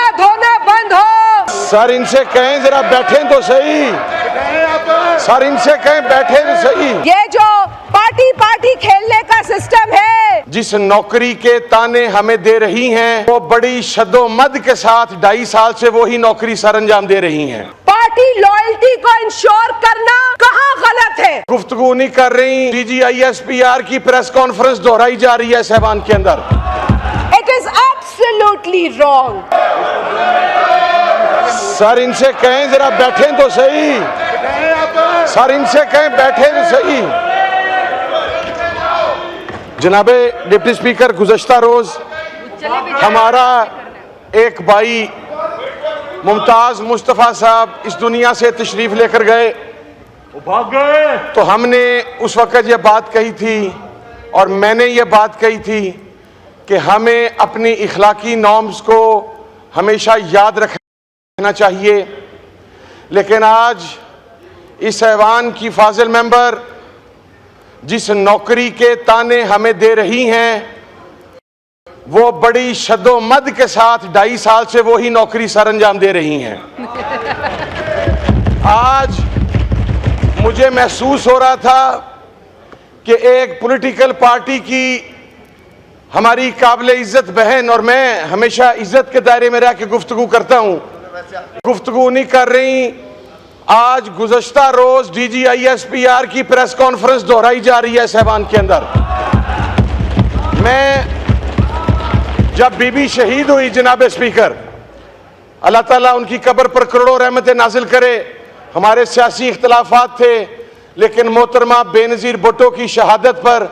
मुंह धोना बंद हो। सर इनसे कहें जरा बैठें तो सही। सर इनसे कहें बैठे तो सही। ये जो पार्टी पार्टी खेलने का सिस्टम है, जिस नौकरी के ताने हमें दे रही हैं, वो बड़ी शद्दोमद के साथ 2.5 साल से वो ही नौकरी सर अंजाम दे रही हैं। पार्टी लॉयल्टी को इंश्योर करना कहाँ गलत है? गुफ्तगू नहीं कर रही। DGISPR की प्रेस कॉन्फ्रेंस दोहराई जा रही है साहिबान के अंदर। It is absolutely wrong. Sir इनसे कहें जरा बैठें तो सही। सर इनसे कहें बैठे तो सही। जनाबे डिप्टी स्पीकर, गुज़श्ता रोज हमारा एक भाई मुमताज मुस्तफ़ा साहब इस दुनिया से तशरीफ लेकर गए, भाग गए। तो हमने उस वक़्त ये बात कही थी और मैंने ये बात कही थी कि हमें अपनी इखलाकी नॉर्म्स को हमेशा याद रखना चाहिए। लेकिन आज इस ऐवान की फाजिल मेंबर जिस नौकरी के ताने हमें दे रही हैं, वो बड़ी शद्दोमद के साथ 2.5 साल से वो ही नौकरी सर अंजाम दे रही हैं। आज मुझे महसूस हो रहा था कि एक पॉलिटिकल पार्टी की हमारी काबिल इज्जत बहन, और मैं हमेशा इज्जत के दायरे में रह के गुफ्तगू करता हूं, गुफ्तगू नहीं कर रही। आज गुज़श्ता रोज DGISPR की प्रेस कॉन्फ्रेंस दोहराई जा रही है साहिबान के अंदर। मैं जब बीबी शहीद हुई, जनाब स्पीकर, अल्लाह ताला उनकी कब्र पर करोड़ों रहमतें नाजिल करे। हमारे सियासी इख्तलाफात थे, लेकिन मोहतरमा बेनज़ीर भुट्टो की शहादत पर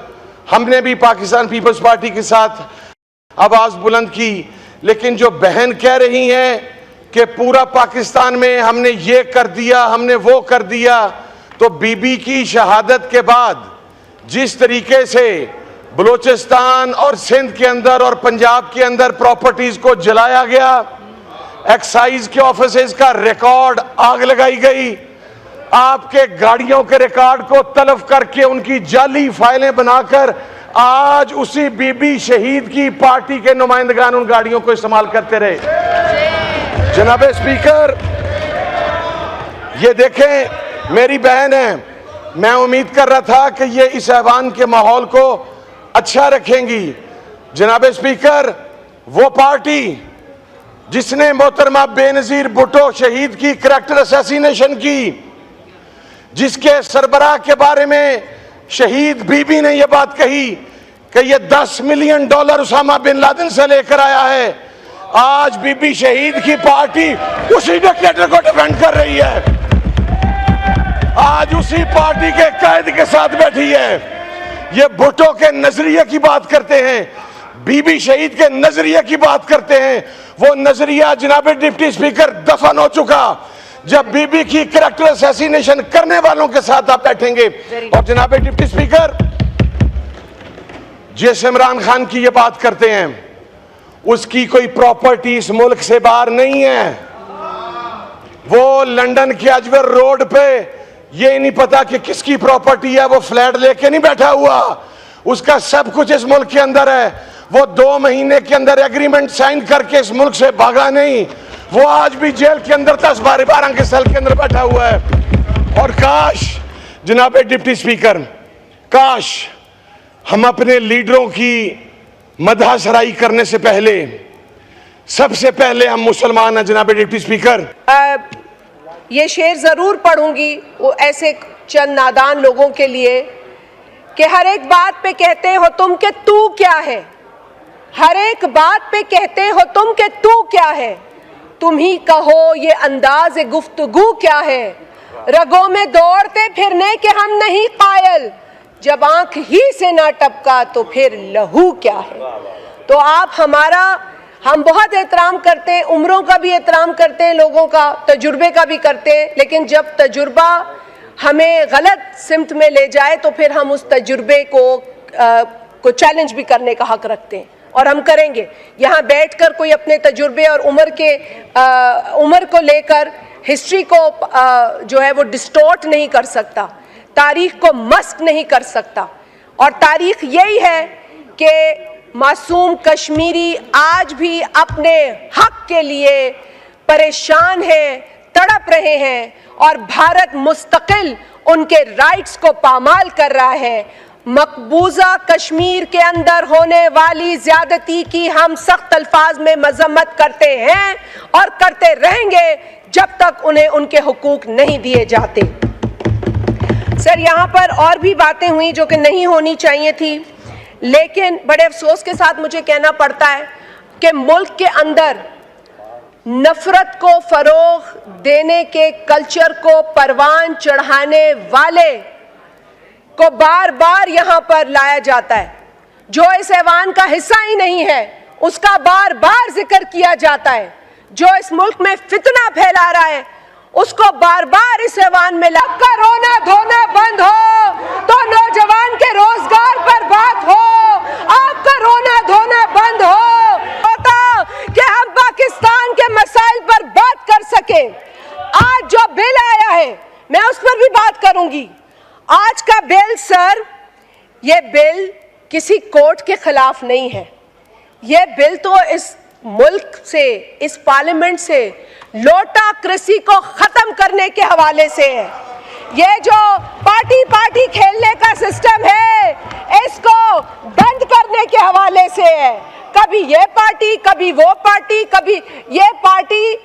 हमने भी पाकिस्तान पीपल्स पार्टी के साथ आवाज़ बुलंद की। लेकिन जो बहन कह रही हैं कि पूरा पाकिस्तान में हमने ये कर दिया, हमने वो कर दिया, तो बीबी की शहादत के बाद जिस तरीके से बलूचिस्तान और सिंध के अंदर और पंजाब के अंदर प्रॉपर्टीज को जलाया गया, एक्साइज के ऑफिसेज का रिकॉर्ड आग लगाई गई, आपके गाड़ियों के रिकॉर्ड को तलब करके उनकी जाली फाइलें बनाकर आज उसी बीबी शहीद की पार्टी के नुमाइंदगान उन गाड़ियों को इस्तेमाल करते रहे। जनाब स्पीकर, ये देखें, मेरी बहन है, मैं उम्मीद कर रहा था कि ये इस ऐवान के माहौल को अच्छा रखेंगी। जनाब स्पीकर, वो पार्टी जिसने मोहतरमा बेनज़ीर भुट्टो शहीद की करैक्टर असैसिनेशन की, जिसके सरबराह के बारे में शहीद बीबी ने यह बात कही कि ये $10 मिलियन उसामा बिन लादेन से लेकर आया है, आज बीबी शहीद की पार्टी उसी डिक्टेटर को डिफेंड कर रही है, आज उसी पार्टी के कैद के साथ बैठी है। ये भुट्टो के नजरिए की बात करते हैं, बीबी शहीद के नजरिए की बात करते हैं। वो नजरिया जनाब डिप्टी स्पीकर दफन हो चुका जब बीबी की करैक्टर असैसिनेशन करने वालों के साथ आप बैठेंगे। और जनाब डिप्टी स्पीकर, जिस इमरान खान की ये बात करते हैं, उसकी कोई प्रॉपर्टी इस मुल्क से बाहर नहीं है। वो लंदन के अजवर रोड पे ये नहीं पता कि किसकी प्रॉपर्टी है, वो फ्लैट लेके नहीं बैठा हुआ, उसका सब कुछ इस मुल्क के अंदर है। वो 2 महीने के अंदर एग्रीमेंट साइन करके इस मुल्क से भागा नहीं, वो आज भी जेल के अंदर 10-12 के सेल के अंदर बैठा हुआ है। और काश जनाब डिप्टी स्पीकर, काश हम अपने लीडरों की मदह सराई करने से पहले सबसे पहले हम मुसलमान हैं। जनाब डिप्टी स्पीकर, ये शेर जरूर पढ़ूंगी वो ऐसे चंद नादान लोगों के लिए कि हर एक बात पे कहते हो तुम कि तू क्या है, हर एक बात पे कहते हो तुम कि तू क्या है, तुम ही कहो ये अंदाज गुफ्तगू क्या है, रगों में दौड़ते फिरने के हम नहीं कायल, जब आंख ही से ना टपका तो फिर लहू क्या है। तो आप हम बहुत एहतराम करते हैं, उम्रों का भी एहतराम करते हैं, लोगों का तजुर्बे का भी करते हैं, लेकिन जब तजुर्बा हमें गलत सिमत में ले जाए तो फिर हम उस तजुर्बे को चैलेंज भी करने का हक रखते हैं और हम करेंगे। यहाँ बैठकर कोई अपने तजुर्बे और उम्र को लेकर हिस्ट्री को जो है वो डिस्टॉर्ट नहीं कर सकता, तारीख को मस्क नहीं कर सकता। और तारीख यही है कि मासूम कश्मीरी आज भी अपने हक हक के लिए परेशान हैं, तड़प रहे हैं और भारत मुस्तकिल उनके राइट्स को पामाल कर रहा है। मकबूजा कश्मीर के अंदर होने वाली ज्यादती की हम सख्त अल्फाज में मजम्मत करते हैं और करते रहेंगे जब तक उन्हें उनके हुकूक नहीं दिए जाते। सर, यहाँ पर और भी बातें हुई जो कि नहीं होनी चाहिए थी, लेकिन बड़े अफसोस के साथ मुझे कहना पड़ता है कि मुल्क के अंदर नफरत को फरोग देने के कल्चर को परवान चढ़ाने वाले को बार बार यहां पर लाया जाता है। जो इस ऐवान का हिस्सा ही नहीं है उसका बार बार जिक्र किया जाता है। जो इस मुल्क में फितना फैला रहा है उसको बार बार इस ऐवान में लगकर रोना धोना बंद हो तो नौजवान के रोजगार पर बात हो, आपका रोना धोना बंद हो होता कि हम पाकिस्तान के मसाइल पर बात कर सके। आज जो बिल आया है मैं उस पर भी बात करूंगी। आज का बिल सर, ये बिल किसी कोर्ट के खिलाफ नहीं है। ये बिल तो इस मुल्क से, इस पार्लियामेंट से लोटाक्रेसी को खत्म करने के हवाले से है। ये जो पार्टी पार्टी खेलने का सिस्टम है इसको बंद करने के हवाले से है। कभी ये पार्टी, कभी वो पार्टी, कभी ये पार्टी,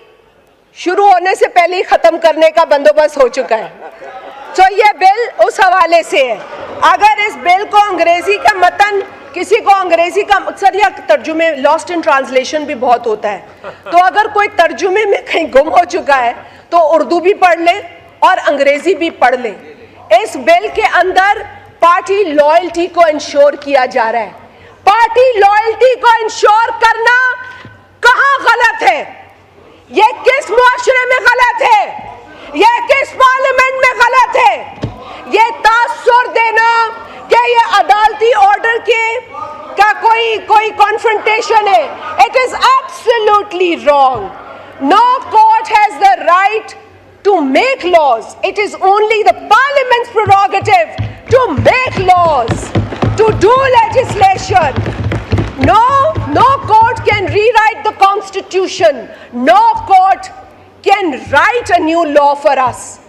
शुरू होने से पहले ही खत्म करने का बंदोबस्त हो चुका है। तो ये बिल उस हवाले से है। अगर इस बिल को अंग्रेजी का मतन, किसी को अंग्रेजी का सर या तर्जुमे, लॉस्ट इन ट्रांसलेशन भी बहुत होता है, तो अगर कोई तर्जुमे में कहीं गुम हो चुका है तो उर्दू भी पढ़ ले और अंग्रेजी भी पढ़ ले। इस बिल के अंदर पार्टी लॉयल्टी को इंश्योर किया जा रहा है। पार्टी लॉयल्टी को इंश्योर करना कहां गलत है? यह किस मुआशरे में गलत है? यह किस पार्लियामेंट में गलत है? यह तासुर देना कि ये अदालती ऑर्डर के का कोई कॉन्फ्रंटेशन है, it is absolutely wrong. No court has the right to make laws. It is only the parliament's prerogative to make laws, to do legislation. No court can rewrite the constitution. No court can write a new law for us.